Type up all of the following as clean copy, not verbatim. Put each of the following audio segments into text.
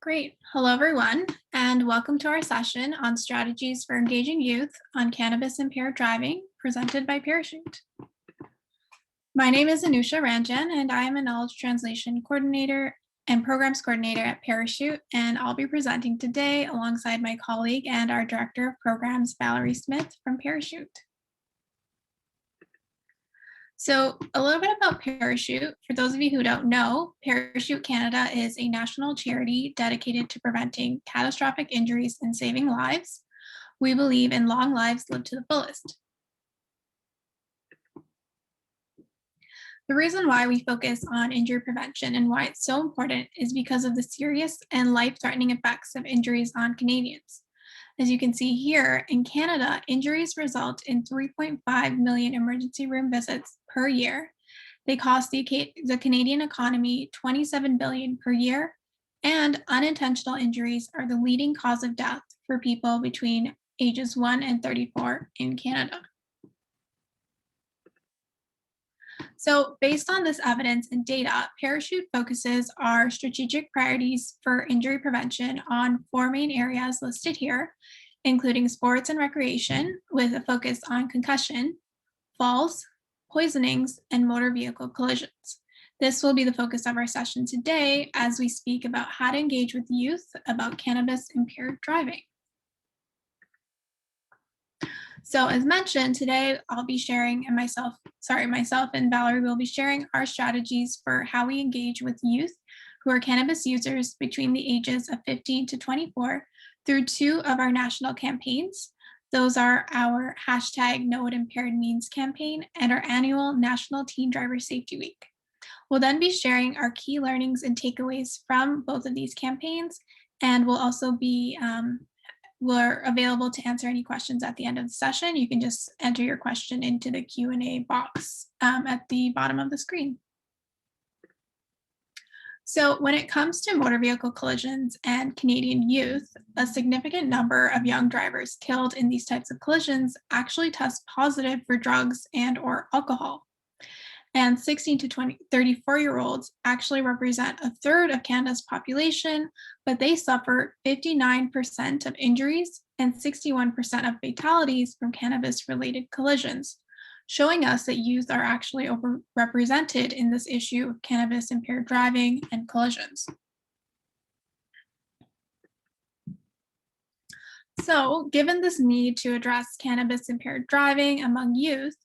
Great. Hello, everyone, and welcome to our session on strategies for engaging youth on cannabis-impaired driving, presented by Parachute. My name is Anusha Ranjan, and I am a Knowledge Translation Coordinator and Programs Coordinator at Parachute, and I'll be presenting today alongside my colleague and our Director of Programs, Valerie Smith from Parachute. So a little bit about Parachute. For those of you who don't know, Parachute Canada is a national charity dedicated to preventing catastrophic injuries and saving lives. We believe in long lives lived to the fullest. The reason why we focus on injury prevention and why it's so important is because of the serious and life-threatening effects of injuries on Canadians. As you can see here, in Canada, injuries result in 3.5 million emergency room visits per year. They cost the Canadian economy $27 billion per year, and unintentional injuries are the leading cause of death for people between ages 1 and 34 in Canada. So based on this evidence and data, Parachute focuses our strategic priorities for injury prevention on 4 main areas listed here, including sports and recreation, with a focus on concussion, falls, poisonings, and motor vehicle collisions. This will be the focus of our session today as we speak about how to engage with youth about cannabis-impaired driving. So as mentioned, today I'll be sharing, and myself and Valerie will be sharing our strategies for how we engage with youth who are cannabis users between the ages of 15 to 24 through 2 of our national campaigns. Those are our hashtag Know What Impaired Means campaign and our annual National Teen Driver Safety Week. We'll then be sharing our key learnings and takeaways from both of these campaigns, and we'll also be we're available to answer any questions at the end of the session. You can just enter your question into the Q&A box at the bottom of the screen. So when it comes to motor vehicle collisions and Canadian youth, a significant number of young drivers killed in these types of collisions actually test positive for drugs and or alcohol. And 16 to 34-year-olds actually represent a third of Canada's population, but they suffer 59% of injuries and 61% of fatalities from cannabis-related collisions, showing us that youth are actually overrepresented in this issue of cannabis-impaired driving and collisions. So, given this need to address cannabis-impaired driving among youth,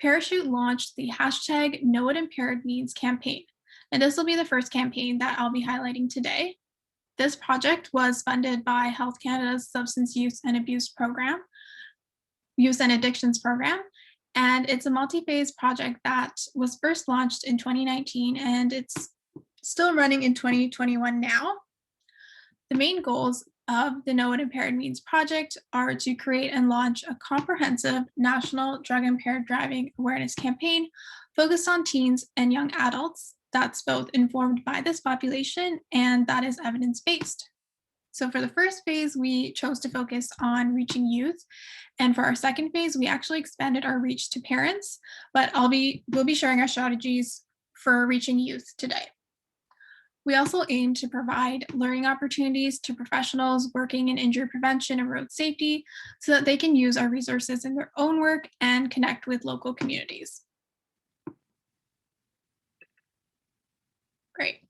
Parachute launched the hashtag Know What Impaired Means campaign, and this will be the first campaign that I'll be highlighting today. This project was funded by Health Canada's Substance Use and Addictions program, and it's a multi-phase project that was first launched in 2019, and it's still running in 2021 now. The main goals of the Know What Impaired Means project are to create and launch a comprehensive national drug-impaired driving awareness campaign focused on teens and young adults that's both informed by this population and that is evidence-based. So for the first phase, we chose to focus on reaching youth. And for our second phase, we actually expanded our reach to parents, but we'll be sharing our strategies for reaching youth today. We also aim to provide learning opportunities to professionals working in injury prevention and road safety so that they can use our resources in their own work and connect with local communities. Great.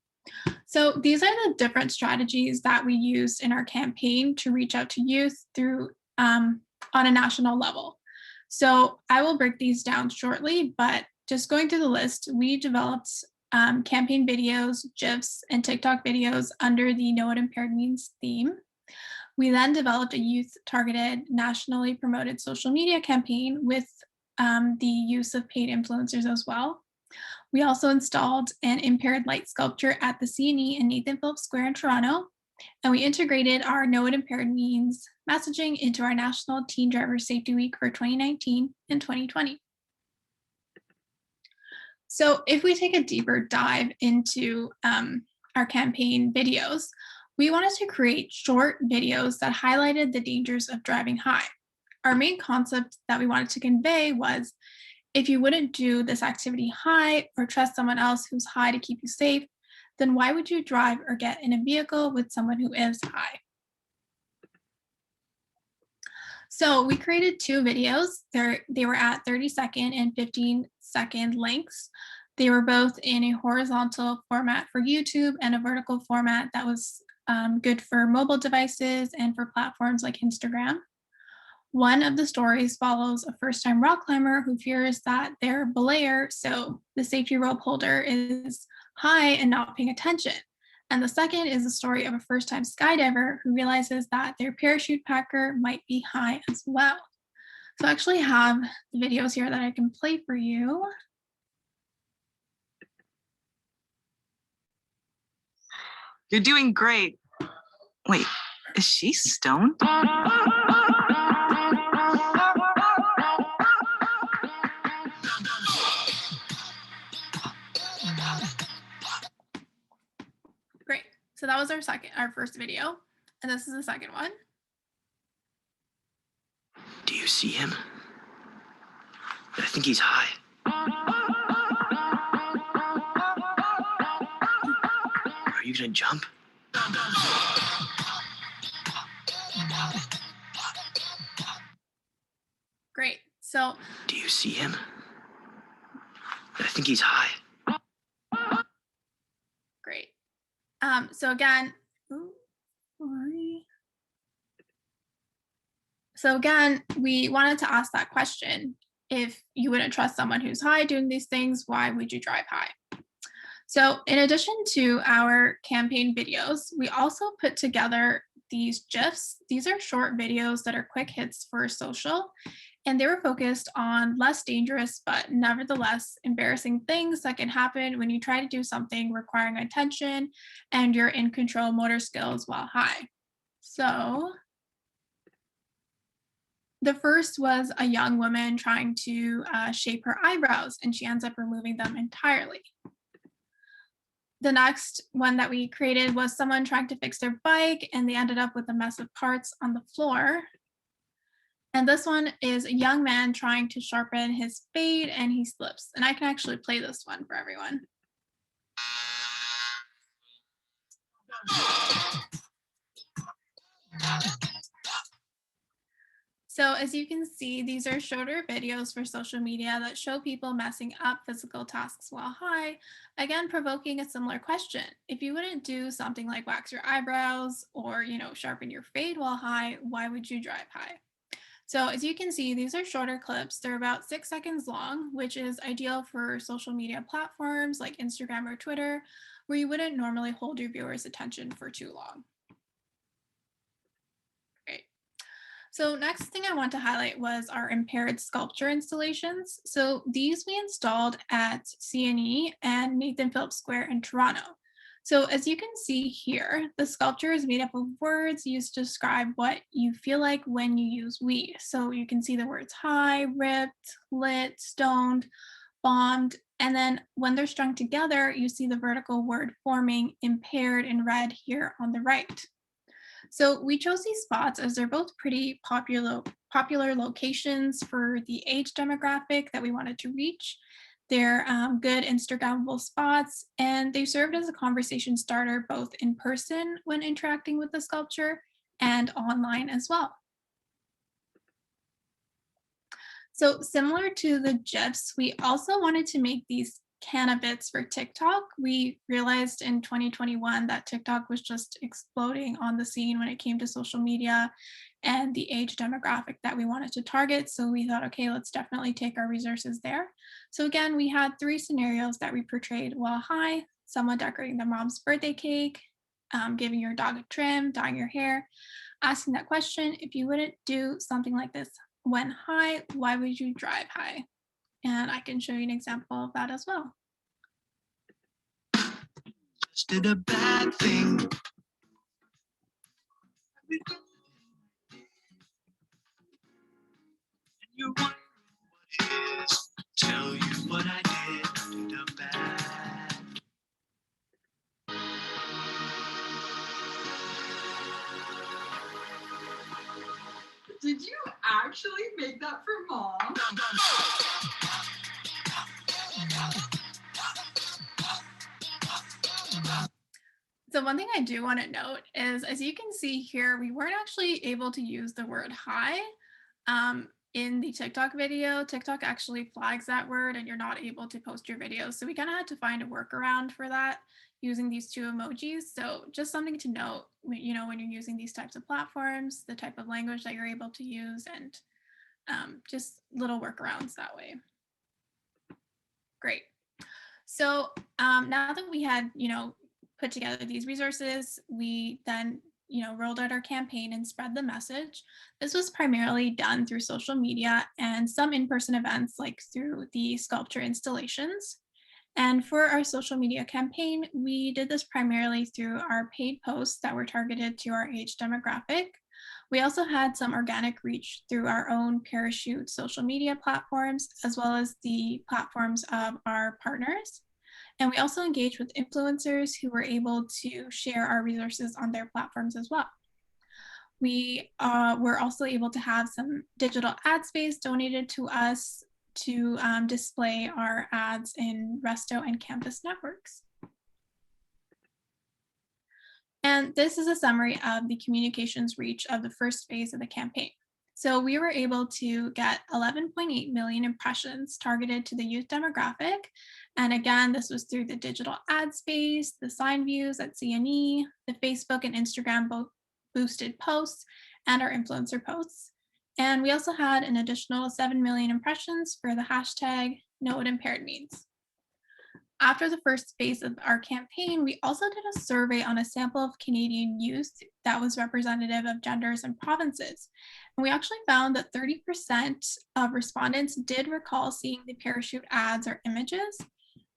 So these are the different strategies that we used in our campaign to reach out to youth through on a national level. So I will break these down shortly, but just going through the list, we developed campaign videos, GIFs, and TikTok videos under the Know What Impaired Means theme. We then developed a youth-targeted, nationally promoted social media campaign with the use of paid influencers as well. We also installed an impaired light sculpture at the CNE in Nathan Phillips Square in Toronto, and we integrated our Know What Impaired Means messaging into our National Teen Driver Safety Week for 2019 and 2020. So if we take a deeper dive into our campaign videos, we wanted to create short videos that highlighted the dangers of driving high. Our main concept that we wanted to convey was, if you wouldn't do this activity high or trust someone else who's high to keep you safe, then why would you drive or get in a vehicle with someone who is high? So we created two videos. They were at 30-second and 15-second lengths. They were both in a horizontal format for YouTube and a vertical format that was good for mobile devices and for platforms like Instagram. One of the stories follows a first time rock climber who fears that their belayer, so the safety rope holder, is high and not paying attention. And the second is the story of a first time skydiver who realizes that their parachute packer might be high as well. So I actually have the videos here that I can play for you. You're doing great. Wait, is she stoned? Great. So that was our first video. And this is the second one. Do you see him? I think he's high. Are you gonna jump? Great. So Do you see him? I think he's high. great. So again, sorry. So again, we wanted to ask that question. If you wouldn't trust someone who's high doing these things, why would you drive high? So in addition to our campaign videos, we also put together these GIFs. These are short videos that are quick hits for social, and they were focused on less dangerous, but nevertheless embarrassing things that can happen when you try to do something requiring attention and your in control motor skills while high. So the first was a young woman trying to shape her eyebrows, and she ends up removing them entirely. The next one that we created was someone trying to fix their bike, and they ended up with a mess of parts on the floor. And this one is a young man trying to sharpen his spade, and he slips. And I can actually play this one for everyone. So as you can see, these are shorter videos for social media that show people messing up physical tasks while high, again, provoking a similar question. If you wouldn't do something like wax your eyebrows or, sharpen your fade while high, why would you drive high? So as you can see, these are shorter clips. They're about 6 seconds long, which is ideal for social media platforms like Instagram or Twitter, where you wouldn't normally hold your viewers' attention for too long. So next thing I want to highlight was our impaired sculpture installations. So these we installed at CNE and Nathan Phillips Square in Toronto. So as you can see here, the sculpture is made up of words used to describe what you feel like when you use we. So you can see the words high, ripped, lit, stoned, bombed, and then when they're strung together, you see the vertical word forming impaired in red here on the right. So we chose these spots as they're both pretty popular locations for the age demographic that we wanted to reach. They're good Instagrammable spots, and they served as a conversation starter both in person when interacting with the sculpture and online as well. So similar to the GIFs, we also wanted to make these cannabis for TikTok. We realized in 2021 that TikTok was just exploding on the scene when it came to social media and the age demographic that we wanted to target. So we thought, okay, let's definitely take our resources there. So again, we had 3 scenarios that we portrayed while high: someone decorating their mom's birthday cake, giving your dog a trim, dyeing your hair, asking that question: if you wouldn't do something like this when high, why would you drive high? And I can show you an example of that as well. Just did a bad thing. And you're wondering what it is. Tell you what I did. Did a bad. Did you actually make that for Mom? So one thing I do want to note is, as you can see here, we weren't actually able to use the word hi in the TikTok video. TikTok actually flags that word and you're not able to post your videos. So we kind of had to find a workaround for that using these two emojis. So just something to note, you know, when you're using these types of platforms, the type of language that you're able to use, and just little workarounds that way. Great. So now that we had, you know, put together these resources, we then, you know, rolled out our campaign and spread the message. This was primarily done through social media and some in-person events like through the sculpture installations. And for our social media campaign, we did this primarily through our paid posts that were targeted to our age demographic. We also had some organic reach through our own Parachute social media platforms, as well as the platforms of our partners. And we also engaged with influencers who were able to share our resources on their platforms as well. We were also able to have some digital ad space donated to us to display our ads in Resto and Campus networks. And this is a summary of the communications reach of the first phase of the campaign. So we were able to get 11.8 million impressions targeted to the youth demographic. And again, this was through the digital ad space, the sign views at CNE, the Facebook and Instagram both boosted posts, and our influencer posts. And we also had an additional 7 million impressions for the hashtag Know What Impaired Means. After the first phase of our campaign, we also did a survey on a sample of Canadian youth that was representative of genders and provinces. And we actually found that 30% of respondents did recall seeing the Parachute ads or images.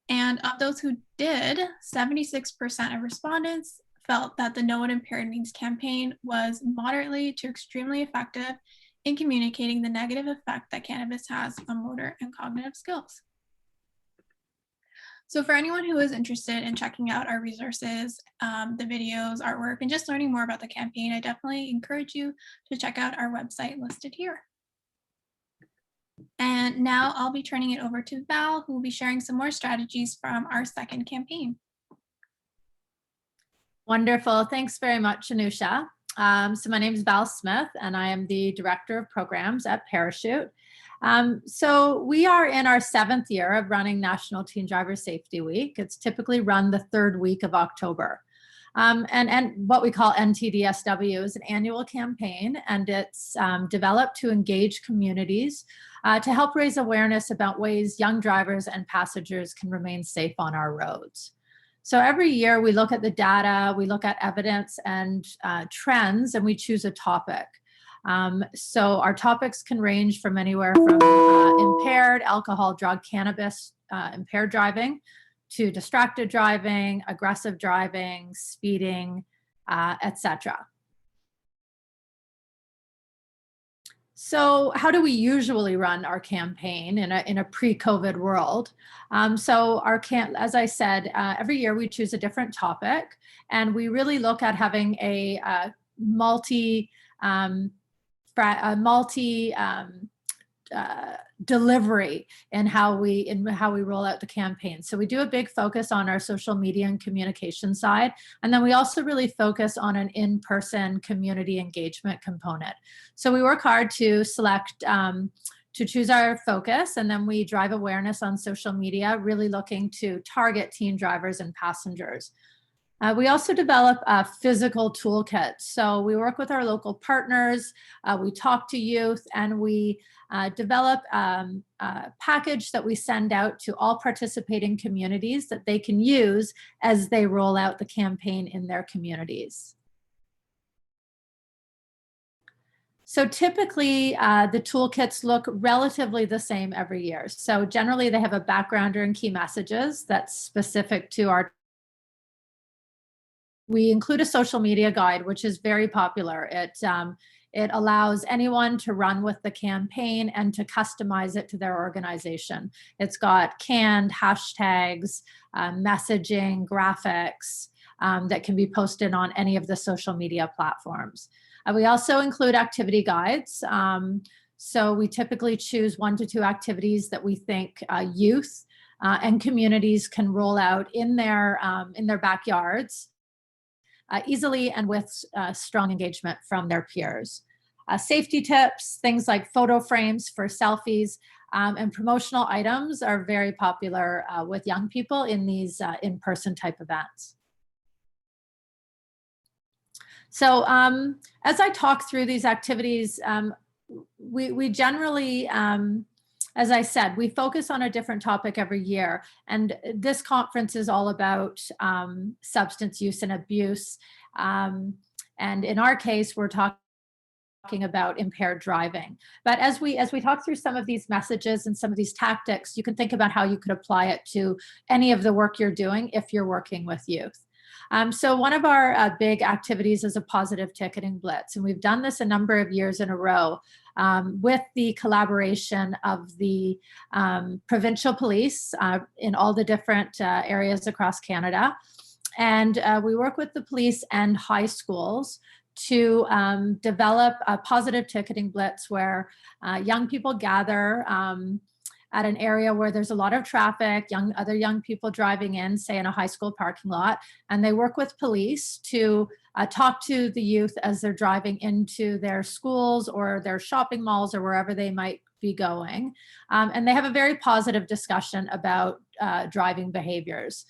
And of those who did, 76% of respondents felt that the Know What Impaired Means campaign was moderately to extremely effective in communicating the negative effect that cannabis has on motor and cognitive skills. So for anyone who is interested in checking out our resources, the videos, artwork, and just learning more about the campaign, I definitely encourage you to check out our website listed here. And now I'll be turning it over to Val, who will be sharing some more strategies from our second campaign. Wonderful. Thanks very much, Anusha. So my name is Val Smith, and I am the Director of Programs at Parachute. So we are in our 7th year of running National Teen Driver Safety Week. It's typically run the 3rd week of October. And what we call NTDSW is an annual campaign, and it's developed to engage communities to help raise awareness about ways young drivers and passengers can remain safe on our roads. So every year we look at the data, we look at evidence and trends, and we choose a topic. So our topics can range from anywhere from impaired, alcohol, drug, cannabis, impaired driving, to distracted driving, aggressive driving, speeding, etc. So how do we usually run our campaign in a pre-COVID world? So as I said, every year we choose a different topic, and we really look at having a multi delivery in how we roll out the campaign. So we do a big focus on our social media and communication side, and then we also really focus on an in-person community engagement component. So we work hard to select to choose our focus, and then we drive awareness on social media, really looking to target teen drivers and passengers. We also develop physical toolkits. So we work with our local partners, we talk to youth, and we develop a package that we send out to all participating communities that they can use as they roll out the campaign in their communities. So typically, the toolkits look relatively the same every year. So generally, they have a backgrounder and key messages that's specific to our. We include a social media guide, which is very popular. It allows anyone to run with the campaign and to customize it to their organization. It's got canned hashtags, messaging, graphics that can be posted on any of the social media platforms. We also include activity guides. So we typically choose 1 to 2 activities that we think youth and communities can roll out in their backyards. easily and with strong engagement from their peers. Safety tips, things like photo frames for selfies, and promotional items are very popular with young people in these in-person type events. So as I talk through these activities, we generally, as I said, we focus on a different topic every year. And this conference is all about substance use and abuse. And in our case, we're talking about impaired driving. But as we talk through some of these messages and some of these tactics, you can think about how you could apply it to any of the work you're doing if you're working with youth. So one of our big activities is a positive ticketing blitz, and we've done this a number of years in a row with the collaboration of the provincial police in all the different areas across Canada. And we work with the police and high schools to develop a positive ticketing blitz where young people gather at an area where there's a lot of traffic, other young people driving in, say in a high school parking lot, and they work with police to talk to the youth as they're driving into their schools or their shopping malls or wherever they might be going. And they have a very positive discussion about driving behaviors.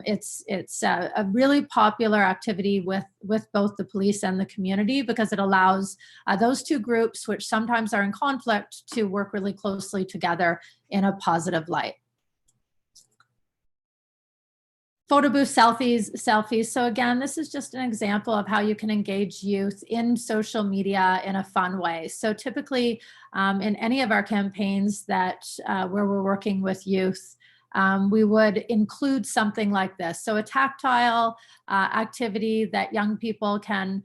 It's a really popular activity with both the police and the community because it allows those two groups, which sometimes are in conflict, to work really closely together in a positive light. Photo booth selfies. So again, this is just an example of how you can engage youth in social media in a fun way. So typically in any of our campaigns that where we're working with youth, we would include something like this. So a tactile activity that young people can,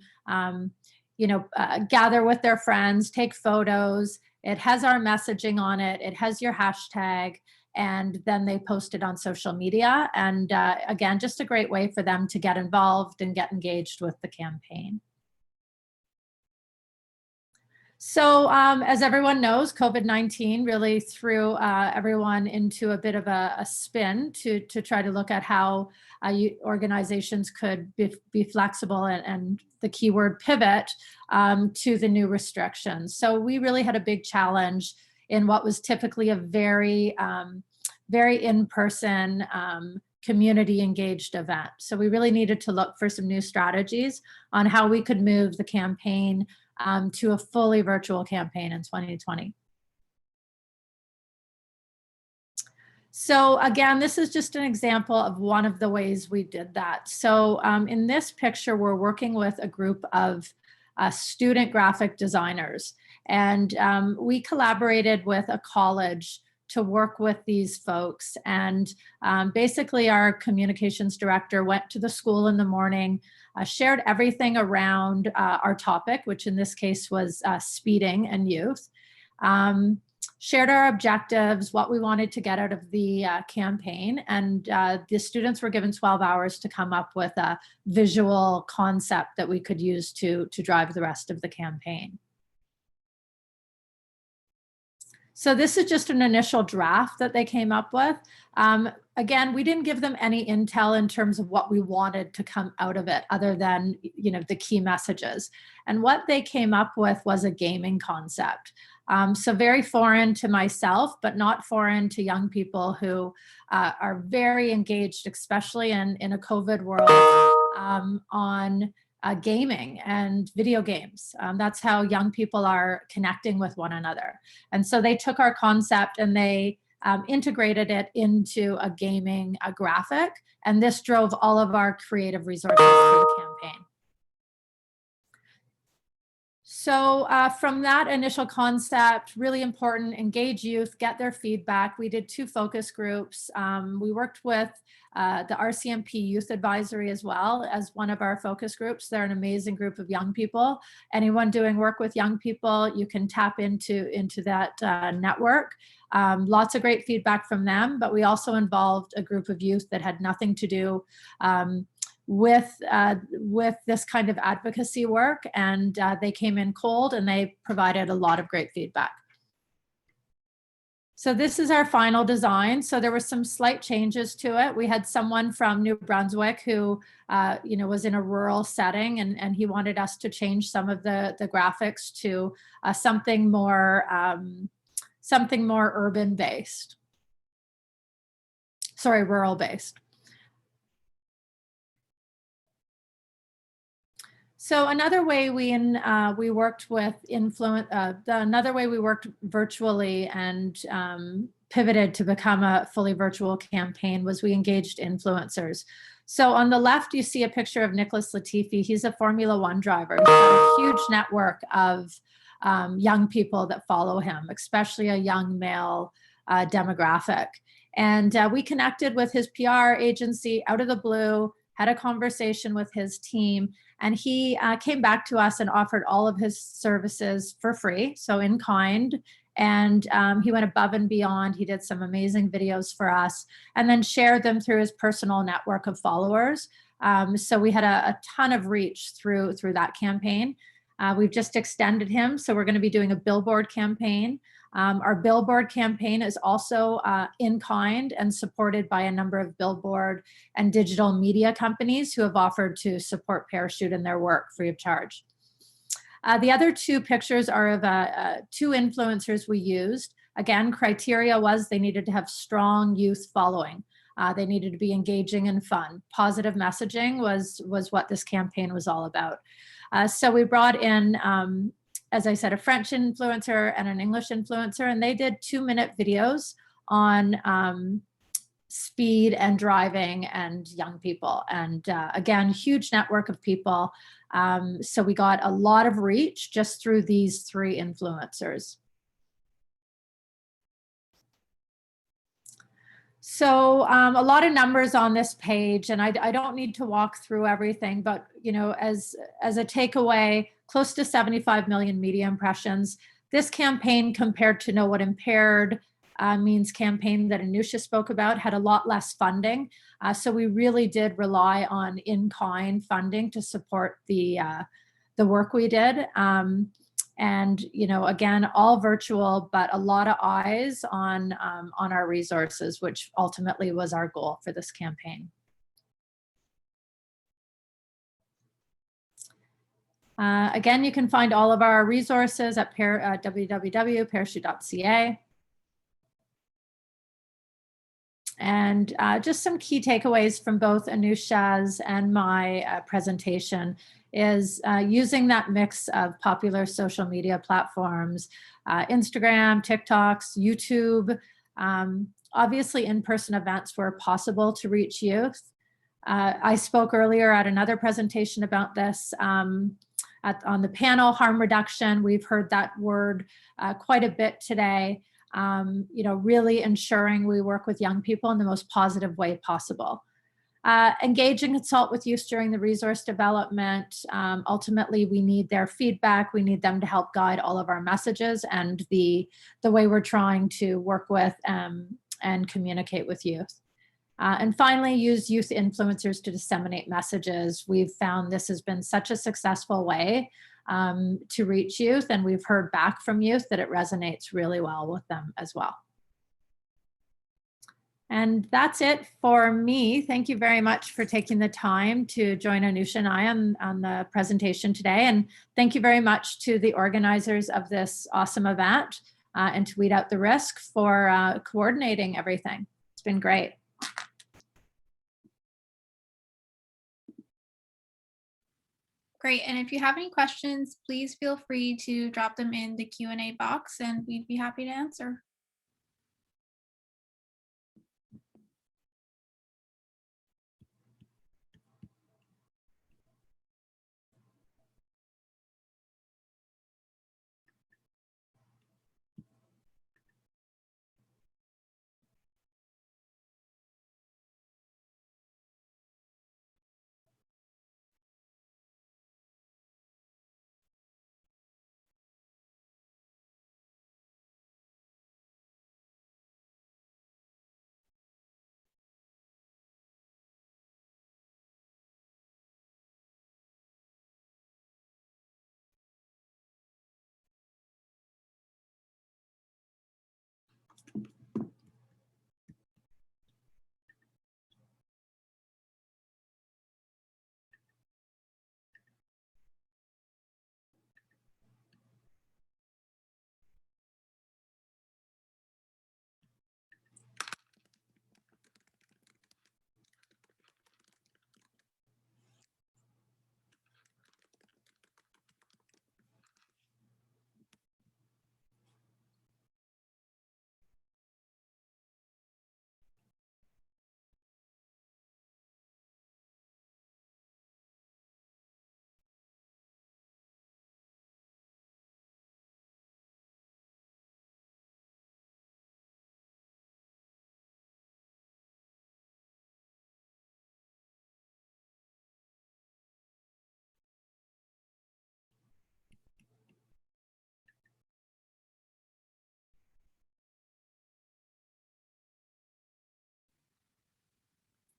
gather with their friends, take photos. It has our messaging on it. It has your hashtag, and then they post it on social media. And again, just a great way for them to get involved and get engaged with the campaign. So as everyone knows, COVID-19 really threw everyone into a bit of a spin to try to look at how organizations could be flexible and the keyword pivot to the new restrictions. So we really had a big challenge in what was typically a very in-person community engaged event. So we really needed to look for some new strategies on how we could move the campaign to a fully virtual campaign in 2020. So again, this is just an example of one of the ways we did that. So in this picture, we're working with a group of student graphic designers, and we collaborated with a college to work with these folks. And basically our communications director went to the school in the morning, shared everything around our topic, which in this case was speeding and youth, shared our objectives, what we wanted to get out of the campaign, and the students were given 12 hours to come up with a visual concept that we could use to drive the rest of the campaign. So this is just an initial draft that they came up with. Again, we didn't give them any intel in terms of what we wanted to come out of it other than, the key messages. And what they came up with was a gaming concept. So very foreign to myself, but not foreign to young people who are very engaged, especially in a COVID world, on gaming and video games. That's how young people are connecting with one another. And so they took our concept and they integrated it into a gaming graphic. And this drove all of our creative resources for the campaign. So from that initial concept, really important, engage youth, get their feedback. We did 2 focus groups. We worked with the RCMP Youth Advisory as well as one of our focus groups. They're an amazing group of young people. Anyone doing work with young people, you can tap into that network. Lots of great feedback from them, but we also involved a group of youth that had nothing to do with this kind of advocacy work, and they came in cold and they provided a lot of great feedback. So this is our final design. So there were some slight changes to it. We had someone from New Brunswick who, was in a rural setting, and he wanted us to change some of the graphics to something more urban based. Sorry, rural based. So another way we worked with another way we worked virtually and pivoted to become a fully virtual campaign was we engaged influencers. So on the left, you see a picture of Nicholas Latifi. He's a Formula One driver. He's got a huge network of young people that follow him, especially a young male demographic. And we connected with his PR agency out of the blue, had a conversation with his team, and he came back to us and offered all of his services for free, so in kind. And he went above and beyond. He did some amazing videos for us and then shared them through his personal network of followers. So we had a ton of reach through that campaign. We've just extended him. So we're going to be doing a Billboard campaign. Our Billboard campaign is also in kind and supported by a number of Billboard and digital media companies who have offered to support Parachute in their work free of charge. The other two pictures are of two influencers we used. Again, criteria was they needed to have strong youth following. They needed to be engaging and fun. Positive messaging was what this campaign was all about. So we brought in, as I said, a French influencer and an English influencer, and they did 2-minute videos on speed and driving and young people. And again, huge network of people. So we got a lot of reach just through these 3 influencers. So a lot of numbers on this page, and I don't need to walk through everything, but as a takeaway, close to 75 million media impressions. This campaign, compared to Know What Impaired Means campaign that Anusha spoke about, had a lot less funding. So we really did rely on in-kind funding to support the work we did. And again, all virtual, but a lot of eyes on our resources, which ultimately was our goal for this campaign. Again, you can find all of our resources at www.parachute.ca. And just some key takeaways from both Anusha's and my presentation is using that mix of popular social media platforms, Instagram, TikToks, YouTube, obviously in-person events where possible to reach youth. I spoke earlier at another presentation about this on the panel, harm reduction. We've heard that word quite a bit today. Really ensuring we work with young people in the most positive way possible. Engage and consult with youth during the resource development. Ultimately, we need their feedback. We need them to help guide all of our messages and the way we're trying to work with and communicate with youth. And finally, use youth influencers to disseminate messages. We've found this has been such a successful way to reach youth, and we've heard back from youth that it resonates really well with them as well. And that's it for me. Thank you very much for taking the time to join Anusha and I on the presentation today. And thank you very much to the organizers of this awesome event and to Weed Out the Risk for coordinating everything. It's been great. Great. And if you have any questions, please feel free to drop them in the Q&A box and we'd be happy to answer.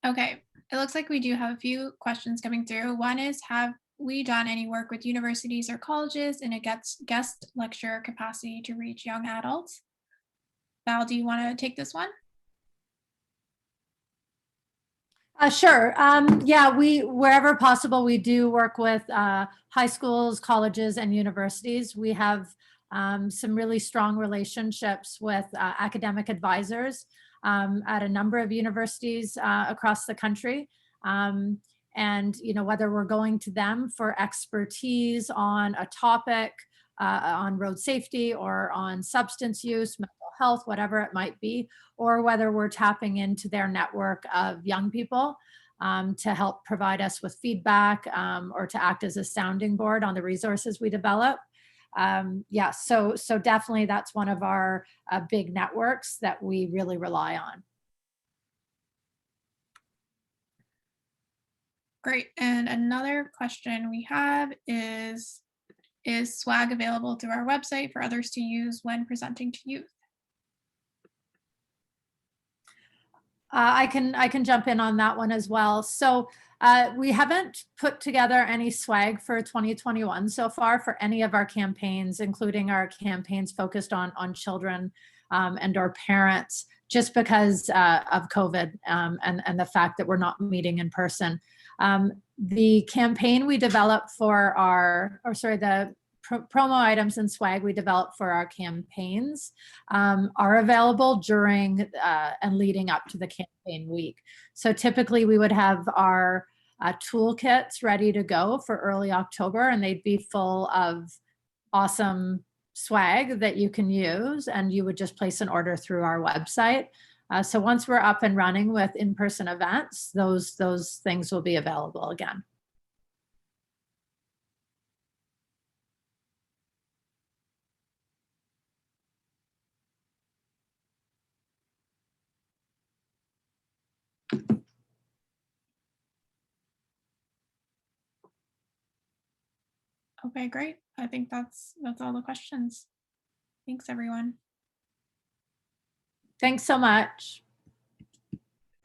Okay, it looks like we do have a few questions coming through. One is, have we done any work with universities or colleges in a guest lecturer capacity to reach young adults? Val, do you want to take this one? Sure. Yeah, wherever possible, we do work with high schools, colleges, and universities. We have some really strong relationships with academic advisors at a number of universities across the country. And, you know, whether we're going to them for expertise on a topic, on road safety or on substance use, mental health, whatever it might be, or whether we're tapping into their network of young people to help provide us with feedback or to act as a sounding board on the resources we develop. Yeah, so definitely that's one of our big networks that we really rely on. Great. And another question we have is swag available through our website for others to use when presenting to youth? I can jump in on that one as well. So we haven't put together any swag for 2021 so far for any of our campaigns, including our campaigns focused on children and our parents, just because of COVID and the fact that we're not meeting in person. The campaign we developed for the promo items and swag we developed for our campaigns are available during and leading up to the campaign week. So typically we would have our toolkits ready to go for early October, and they'd be full of awesome swag that you can use, and you would just place an order through our website. So once we're up and running with in-person events, those things will be available again. Okay, great. I think that's all the questions. Thanks, everyone. Thanks so much.